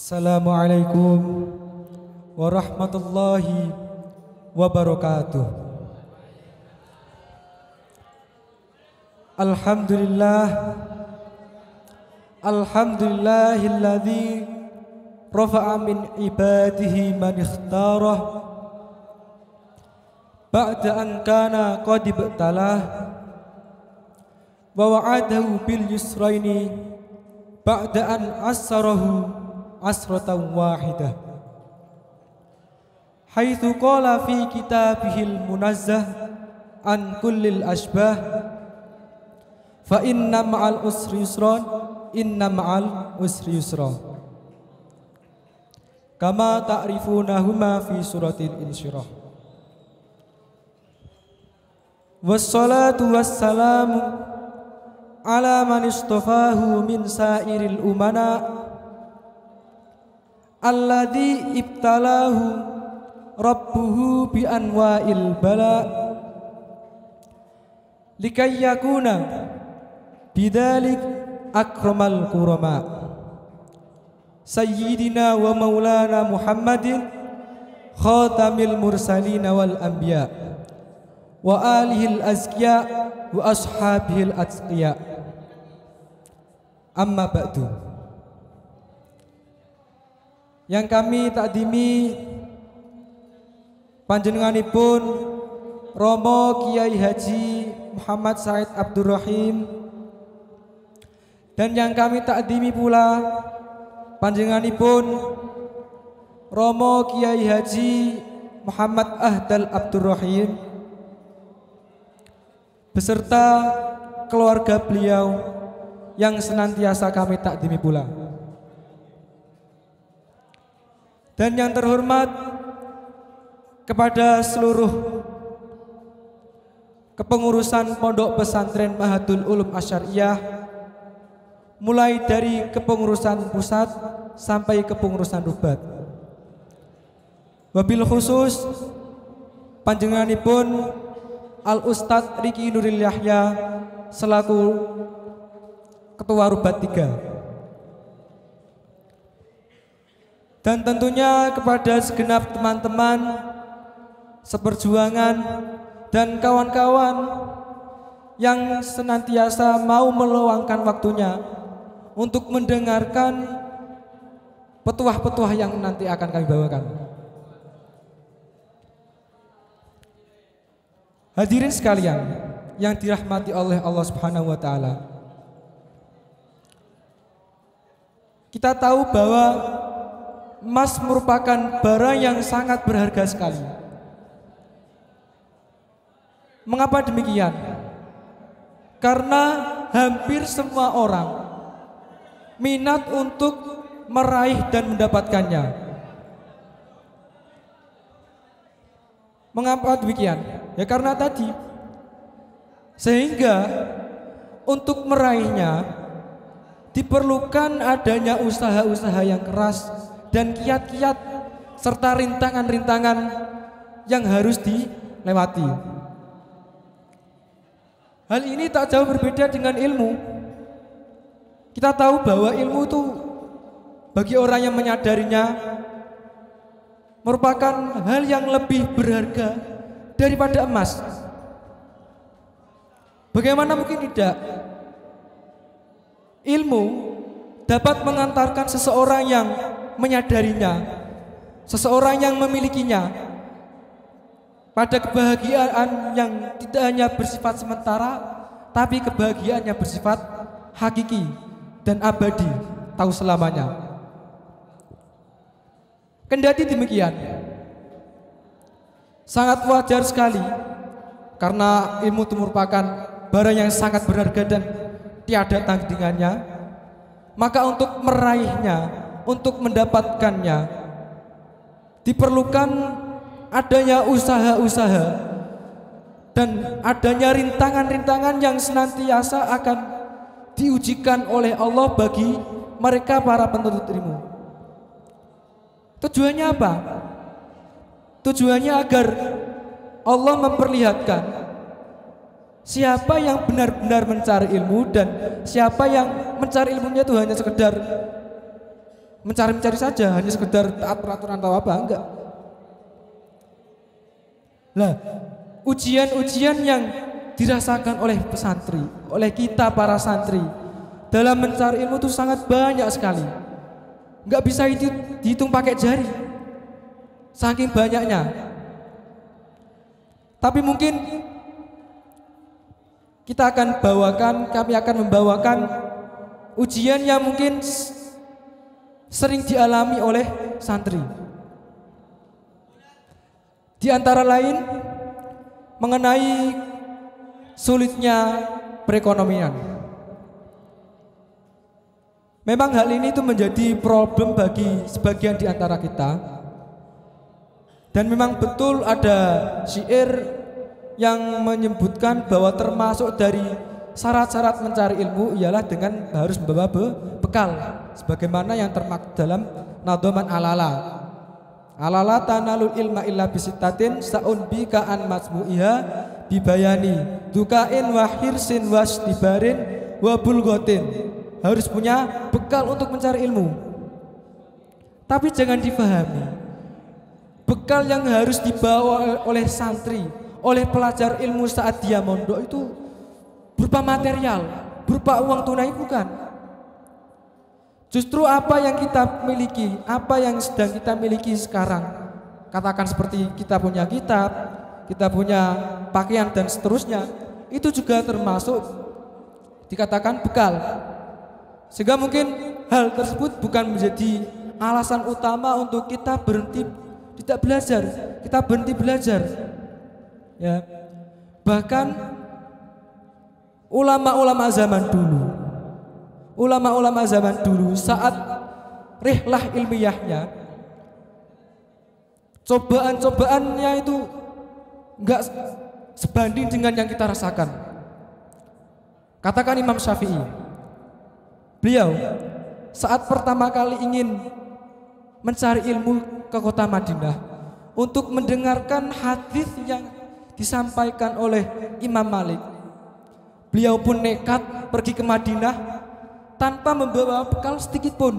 Assalamualaikum warahmatullahi wabarakatuh. Alhamdulillahilladzi rafa'a min ibadihi man ikhtarah ba'da an kana qad ibtalah wa wa'adahu bil yusraini ba'da an asarahu asratan wahidah haitsu qala fi kitabihil munazzah an kullil ashbah fa inna ma'al usri yusran inna ma'al usri yusra kama ta'rifunahuma fi suratil insyirah. Wassalatu wassalamu ala man istafahu min sairil umana alladhi ibtalahu rabbuhu bi anwa'il bala likay yakuna bidzalik akramal kurama sayyidina wa maulana Muhammadin khatamil mursalin wal anbiya wa alihil azkiya wa ashabihil atqiya. Amma ba'du. Yang kami takdimi panjenenganipun Romo Kiai Haji Muhammad Said Abdul Rahim, dan yang kami takdimi pula panjenenganipun Romo Kiai Haji Muhammad Ahdal Abdul Rahim beserta keluarga beliau yang senantiasa kami takdimi pula. Dan yang terhormat kepada seluruh kepengurusan Pondok Pesantren Mahatul Ulum Asyariyah, mulai dari kepengurusan pusat sampai kepengurusan rubat. Wabil khusus panjenenganipun Al Ustadz Riki Nuril Yahya selaku Ketua Rubat 3. Dan tentunya kepada segenap teman-teman seperjuangan dan kawan-kawan yang senantiasa mau meluangkan waktunya untuk mendengarkan petuah-petuah yang nanti akan kami bawakan. Hadirin sekalian yang dirahmati oleh Allah Subhanahu wa taala. Kita tahu bahwa emas merupakan barang yang sangat berharga sekali. Mengapa demikian? Karena hampir semua orang minat untuk meraih dan mendapatkannya. Mengapa demikian? Ya karena tadi, sehingga untuk meraihnya diperlukan adanya usaha-usaha yang keras dan kiat-kiat serta rintangan-rintangan yang harus dilewati. Hal ini tak jauh berbeda dengan ilmu. Kita tahu bahwa ilmu itu bagi orang yang menyadarinya merupakan hal yang lebih berharga daripada emas. Bagaimana mungkin tidak? Ilmu dapat mengantarkan seseorang yang menyadarinya, seseorang yang memilikinya pada kebahagiaan yang tidak hanya bersifat sementara, tapi kebahagiaan yang bersifat hakiki dan abadi, tahu selamanya. Kendati demikian, sangat wajar sekali karena ilmu itu merupakan barang yang sangat berharga dan tiada tandingannya, maka untuk meraihnya, untuk mendapatkannya diperlukan adanya usaha-usaha dan adanya rintangan-rintangan yang senantiasa akan diujikan oleh Allah bagi mereka para penuntut ilmu. Tujuannya apa? Tujuannya agar Allah memperlihatkan siapa yang benar-benar mencari ilmu dan siapa yang mencari ilmunya itu hanya sekedar mencari-mencari saja, hanya sekedar taat peraturan atau apa, enggak. Nah, ujian-ujian yang dirasakan oleh pesantri, oleh kita para santri dalam mencari ilmu itu sangat banyak sekali. Enggak bisa dihitung pakai jari, saking banyaknya. Tapi mungkin kami akan membawakan ujian yang mungkin sering dialami oleh santri. Di antara lain mengenai sulitnya perekonomian. Memang hal ini itu menjadi problem bagi sebagian di antara kita. Dan memang betul ada syair yang menyebutkan bahwa termasuk dari syarat-syarat mencari ilmu ialah dengan harus membawa bekal, sebagaimana yang termaktub dalam Nadhaman Alala tanalul ilma illa bisitatin sa'un bika an masmu'iha bibayani dukain wa hirsin wasdibarin wa bulgotin. Harus punya bekal untuk mencari ilmu. Tapi jangan difahami bekal yang harus dibawa oleh santri, oleh pelajar ilmu saat dia mondok itu berupa material, berupa uang tunai, bukan. Justru apa yang kita miliki, apa yang sedang kita miliki sekarang, katakan seperti kita punya kitab, kita punya pakaian dan seterusnya, itu juga termasuk dikatakan bekal. Sehingga mungkin hal tersebut bukan menjadi alasan utama untuk kita berhenti tidak belajar, kita berhenti belajar. Ya. Bahkan ulama-ulama zaman dulu saat rihlah ilmiahnya, cobaan-cobaannya itu enggak sebanding dengan yang kita rasakan. Katakan Imam Syafi'i, beliau saat pertama kali ingin mencari ilmu ke kota Madinah untuk mendengarkan hadis yang disampaikan oleh Imam Malik, beliau pun nekat pergi ke Madinah tanpa membawa bekal sedikit pun.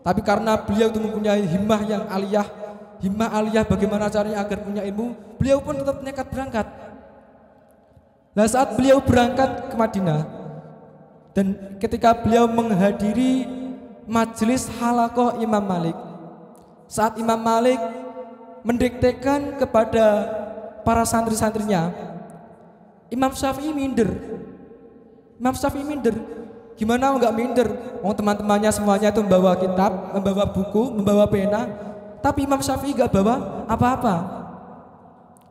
Tapi karena beliau itu mempunyai himmah aliyah bagaimana caranya agar punya ilmu, beliau pun tetap nekat berangkat. Nah, saat beliau berangkat ke Madinah dan ketika beliau menghadiri majelis halaqah Imam Malik, saat Imam Malik mendiktekan kepada para santri-santrinya, Imam Syafi'i minder. Gimana enggak minder? Teman-temannya semuanya itu membawa kitab, membawa buku, membawa pena, tapi Imam Syafi'i enggak bawa apa-apa.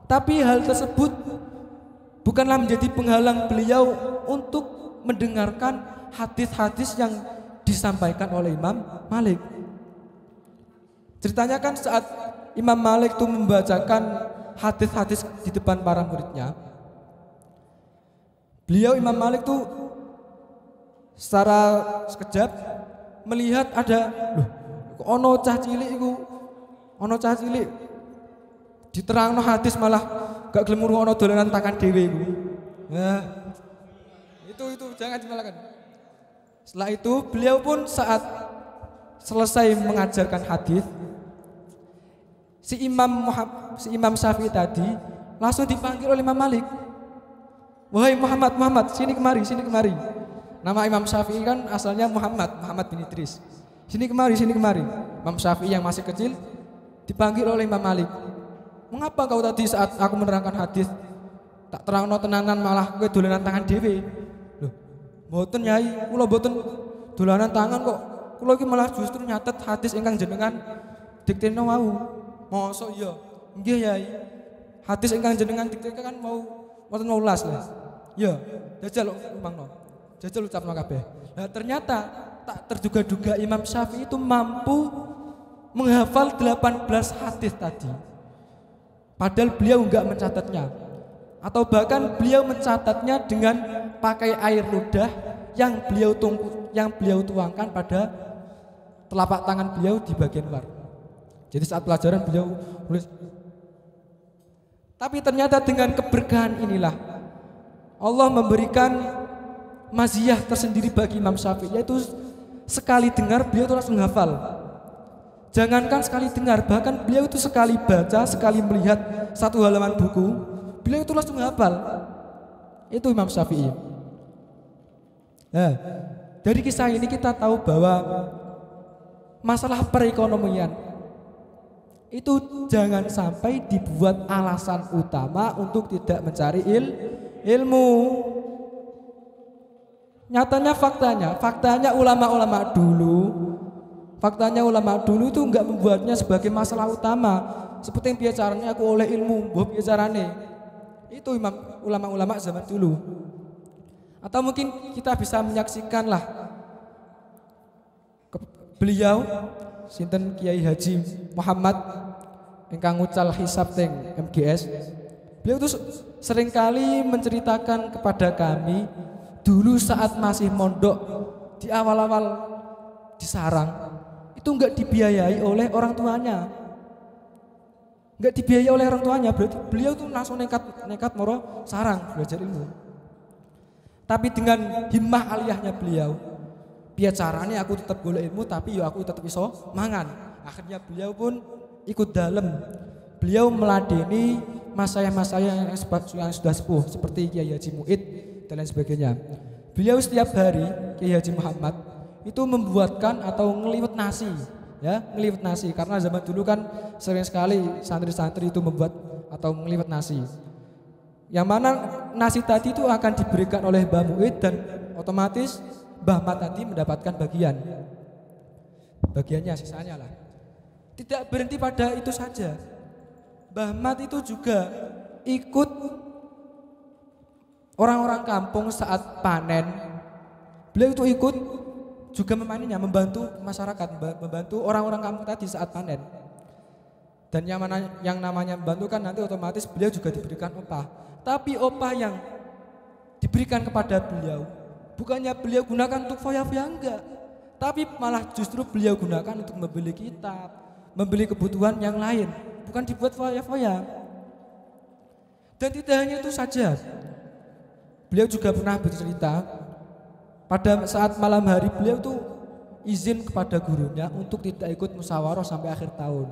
Tapi hal tersebut bukanlah menjadi penghalang beliau untuk mendengarkan hadis-hadis yang disampaikan oleh Imam Malik. Ceritanya kan saat Imam Malik itu membacakan hadis-hadis di depan para muridnya, Imam Malik tuh secara sekejap melihat ada ono cah cilik diterangno hadis malah gak gelem ono dolanan tangan dhewe iku. Nah, itu jangan dimalahkan. Setelah itu beliau pun saat selesai mengajarkan hadis, si Imam Syafi'i tadi langsung dipanggil oleh Imam Malik. Wahai Muhammad, sini kemari. Nama Imam Syafi'i kan asalnya Muhammad bin Idris. Sini kemari. Imam Syafi'i yang masih kecil dipanggil oleh Imam Malik. Mengapa kau tadi saat aku menerangkan hadis tak terangno tenanan malah kowe dolanan tangan dhewe? Loh, mboten Yai, kula mboten dolanan tangan kok. Kula iki malah justru nyatet hadis ingkang jenengan dikteno wau. Mosok iya? Nggih Yai. Hadis ingkang jenengan dikteno kan mau wonten 12 lah. Ya, jajal umangno. Jajal ucapno kabeh. Nah, ternyata tak terduga-duga Imam Syafi'i itu mampu menghafal 18 hadis tadi. Padahal beliau enggak mencatatnya. Atau bahkan beliau mencatatnya dengan pakai air ludah yang beliau tuangkan pada telapak tangan beliau di bagian luar. Jadi saat pelajaran beliau tulis. Tapi ternyata dengan keberkahan inilah Allah memberikan maziyah tersendiri bagi Imam Syafi'i, yaitu sekali dengar beliau itu langsung hafal. Jangankan sekali dengar, bahkan beliau itu sekali baca, sekali melihat satu halaman buku, beliau itu langsung hafal. Itu Imam Syafi'i. Nah, dari kisah ini kita tahu bahwa masalah perekonomian itu jangan sampai dibuat alasan utama untuk tidak mencari ilmu. Nyatanya faktanya ulama dulu itu enggak membuatnya sebagai masalah utama. Seperti yang bicaranya aku oleh ilmu, mbah bicarane. Itu ulama-ulama zaman dulu. Atau mungkin kita bisa menyaksikan lah beliau sinten Kiai Haji Muhammad ingkang ngucal hisab teng MGS. Beliau itu seringkali menceritakan kepada kami dulu saat masih mondok di awal-awal di sarang itu enggak dibiayai oleh orang tuanya. Enggak dibiayai oleh orang tuanya, berarti beliau tuh langsung nekat moro sarang belajar ilmu. Tapi dengan himmah aliyahnya beliau, biar caranya aku tetap golek ilmu tapi ya aku tetap iso mangan. Akhirnya beliau pun ikut dalam. Beliau meladeni masayah-masayah yang sudah sepuh seperti Kiai Haji Muid dan lain sebagainya. Beliau setiap hari Kiai Haji Muhammad itu membuatkan atau ngeliwet nasi, ya, ngeliwet nasi karena zaman dulu kan sering sekali santri-santri itu membuat atau ngeliwet nasi. Yang mana nasi tadi itu akan diberikan oleh Mbah Muid dan otomatis Mbah Mat tadi mendapatkan bagiannya sisanya lah. Tidak berhenti pada itu saja. Mbah Mat itu juga ikut orang-orang kampung saat panen. Beliau itu ikut juga memanennya, membantu masyarakat, membantu orang-orang kampung tadi saat panen. Dan yang namanya membantu kan nanti otomatis beliau juga diberikan upah. Tapi upah yang diberikan kepada beliau bukannya beliau gunakan untuk foya-foya, enggak. Tapi malah justru beliau gunakan untuk membeli kitab, membeli kebutuhan yang lain, bukan dibuat foya-foya. Dan tidak hanya itu saja, beliau juga pernah bercerita pada saat malam hari beliau tuh izin kepada gurunya untuk tidak ikut musyawarah sampai akhir tahun.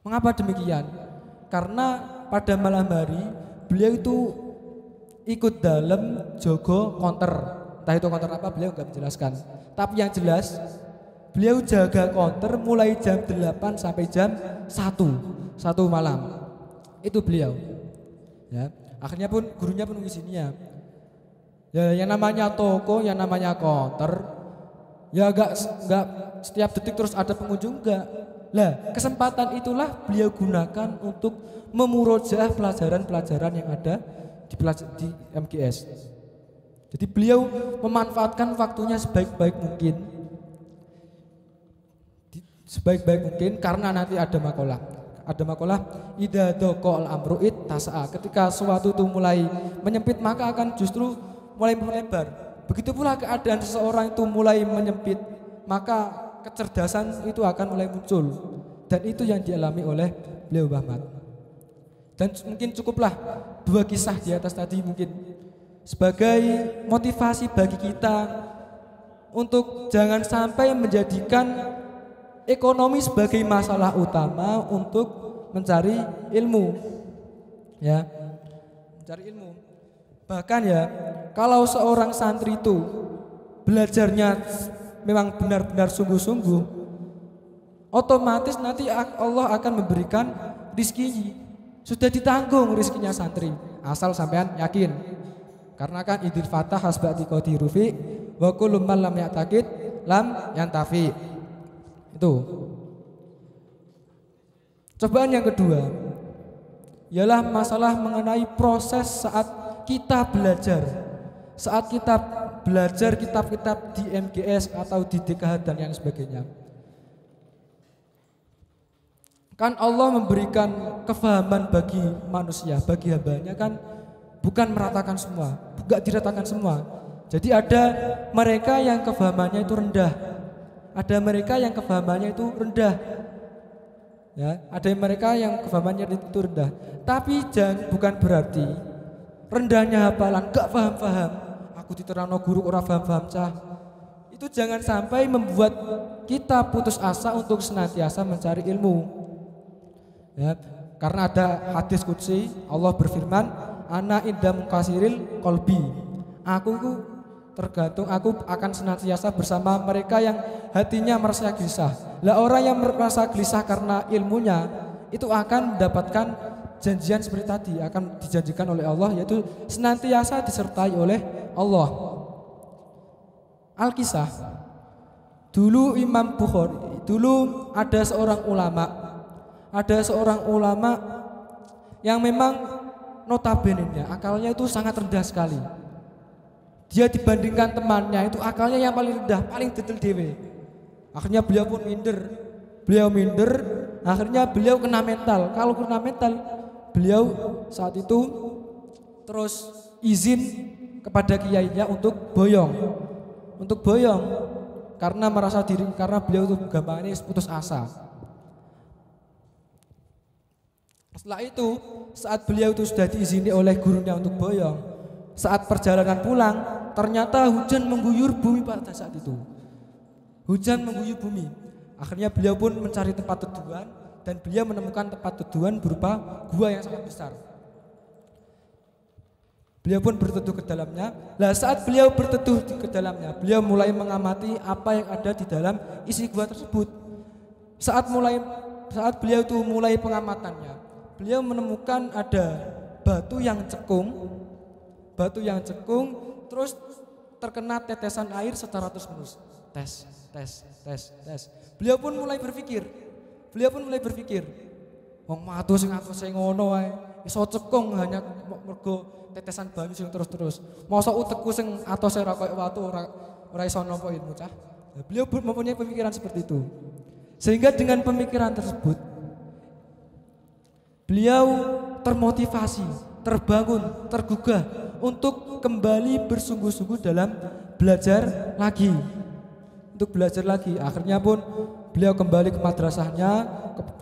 Mengapa demikian? Karena pada malam hari beliau itu ikut dalam jogo konter. Entah itu konter apa beliau enggak menjelaskan. Tapi yang jelas beliau jaga konter mulai jam 8 sampai jam 1 malam. Itu beliau. Ya, akhirnya pun gurunya pun izinnya. Ya, yang namanya toko, yang namanya konter, ya enggak setiap detik terus ada pengunjung, enggak. Lah, kesempatan itulah beliau gunakan untuk memurojaah pelajaran-pelajaran yang ada di MGS. Jadi beliau memanfaatkan waktunya sebaik-baik mungkin karena nanti ada makalah idza daqal amru tasa'a. Ketika suatu itu mulai menyempit maka akan justru mulai melebar. Begitu pula keadaan seseorang itu mulai menyempit maka kecerdasan itu akan mulai muncul, dan itu yang dialami oleh beliau Mbah Mat. Dan mungkin cukuplah 2 kisah di atas tadi mungkin sebagai motivasi bagi kita untuk jangan sampai menjadikan ekonomi sebagai masalah utama untuk mencari ilmu, ya, mencari ilmu. Bahkan ya, kalau seorang santri itu belajarnya memang benar-benar sungguh-sungguh, otomatis nanti Allah akan memberikan rizki. Sudah ditanggung rizkinya santri, asal sampean yakin. Karena kan idil fatah hasbati qadirufi wa kullu man lam ya'taqid lam yantafi. Itu. Cobaan yang kedua ialah masalah mengenai proses saat kita belajar. Saat kita belajar kitab-kitab di MGS atau di DKH dan yang sebagainya. Kan Allah memberikan kefahaman bagi manusia, bagi hambanya kan bukan meratakan semua, enggak diratakan semua. Jadi ada mereka yang kefahamannya itu rendah, ada mereka yang kefahamannya itu rendah, ya, ada mereka yang kefahamannya itu rendah. Tapi bukan berarti rendahnya hafalan, enggak paham-paham. Aku diterangno guru ora paham-paham cah. itu jangan sampai membuat kita putus asa untuk senantiasa mencari ilmu. Ya, karena ada hadis qudsi, Allah berfirman, ana inda mukasiril qalbi. Aku akan senantiasa bersama mereka yang hatinya merasa gelisah. Lah orang yang merasa gelisah karena ilmunya itu akan mendapatkan janjian seperti tadi, akan dijanjikan oleh Allah, yaitu senantiasa disertai oleh Allah. Al-Kisah, dulu Imam Bukhari, dulu ada seorang ulama yang memang notabene-nya akalnya itu sangat rendah sekali. Dia dibandingkan temannya itu akalnya yang paling rendah, paling detail dewe. Akhirnya beliau pun minder, akhirnya beliau kena mental. Kalau kena mental, beliau saat itu terus izin kepada kiainya untuk boyong karena karena beliau itu gampangnya putus asa. Setelah itu, saat beliau itu sudah diizini oleh gurunya untuk boyong, saat perjalanan pulang, ternyata hujan mengguyur bumi pada saat itu. Hujan mengguyur bumi. Akhirnya beliau pun mencari tempat teduhan dan beliau menemukan tempat teduhan berupa gua yang sangat besar. Beliau pun berteduh ke dalamnya. Lah saat beliau berteduh ke dalamnya, beliau mulai mengamati apa yang ada di dalam isi gua tersebut. Saat beliau itu mulai pengamatannya, beliau menemukan ada batu yang cekung, terus terkena tetesan air secara terus-menerus. Tes. Beliau pun mulai berpikir, wong matu sing ngono wae, iso cekung hanya mergo tetesan banyu sing terus-terus. Mosok utekku sing atose ora koyo watu ora iso nampa ilmu cah. Beliau mempunyai pemikiran seperti itu. Sehingga dengan pemikiran tersebut beliau termotivasi, terbangun, tergugah untuk kembali bersungguh-sungguh dalam belajar lagi. Akhirnya pun beliau kembali ke madrasahnya,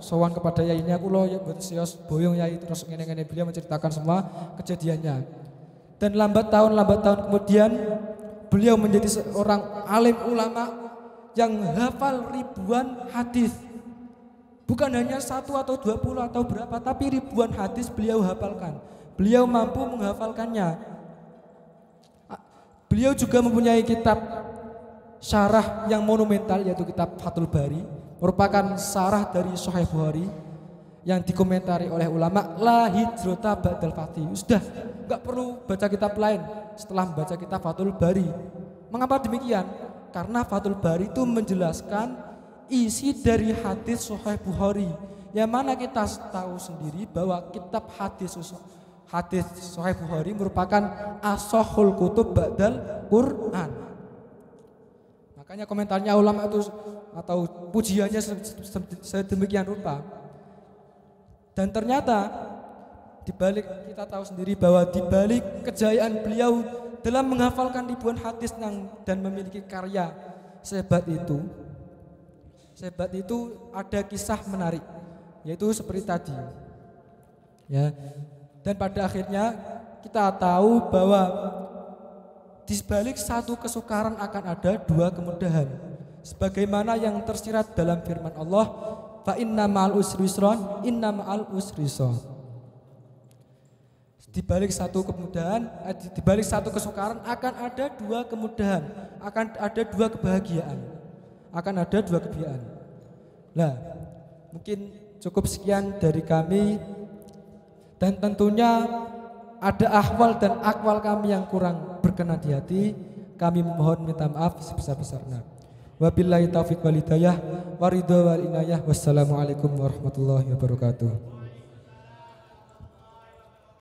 sowan kepada yainya, kula ya mboten sios boyong yai, terus ngene-ngene beliau menceritakan semua kejadiannya. Dan lambat tahun kemudian beliau menjadi seorang alim ulama yang hafal ribuan hadis. Bukan hanya 1 atau 20 atau berapa, tapi ribuan hadis beliau hafalkan. Beliau mampu menghafalkannya. Beliau juga mempunyai kitab syarah yang monumental, yaitu kitab Fathul Bari, merupakan syarah dari Sahih Bukhari yang dikomentari oleh ulama la hijrata ba'dal fathi. Sudah enggak perlu baca kitab lain setelah membaca kitab Fathul Bari. Mengapa demikian? Karena Fathul Bari itu menjelaskan isi dari hadis Sahih Bukhari, yang mana kita tahu sendiri bahwa kitab hadis Sahih Bukhari merupakan ashahul kutub ba'dal Quran. Makanya komentarnya ulama itu atau pujiannya sedemikian rupa. Dan ternyata dibalik kita tahu sendiri bahwa dibalik kejayaan beliau dalam menghafalkan ribuan hadis dan memiliki karya sehebat itu ada kisah menarik, yaitu seperti tadi. Ya. Dan pada akhirnya kita tahu bahwa di balik satu kesukaran akan ada 2 kemudahan. Sebagaimana yang tersirat dalam firman Allah, fa inna ma'al usri yusran, inna ma'al usri yusra. Di balik satu kesukaran akan ada 2 kemudahan, akan ada 2 kebahagiaan. Nah, mungkin cukup sekian dari kami, dan tentunya ada ahwal dan akwal kami yang kurang berkenan di hati, kami memohon minta maaf sebesar-besarnya. Wabillahi taufiq wal hidayah, waridho wal inayah. Wassalamualaikum warahmatullahi wabarakatuh.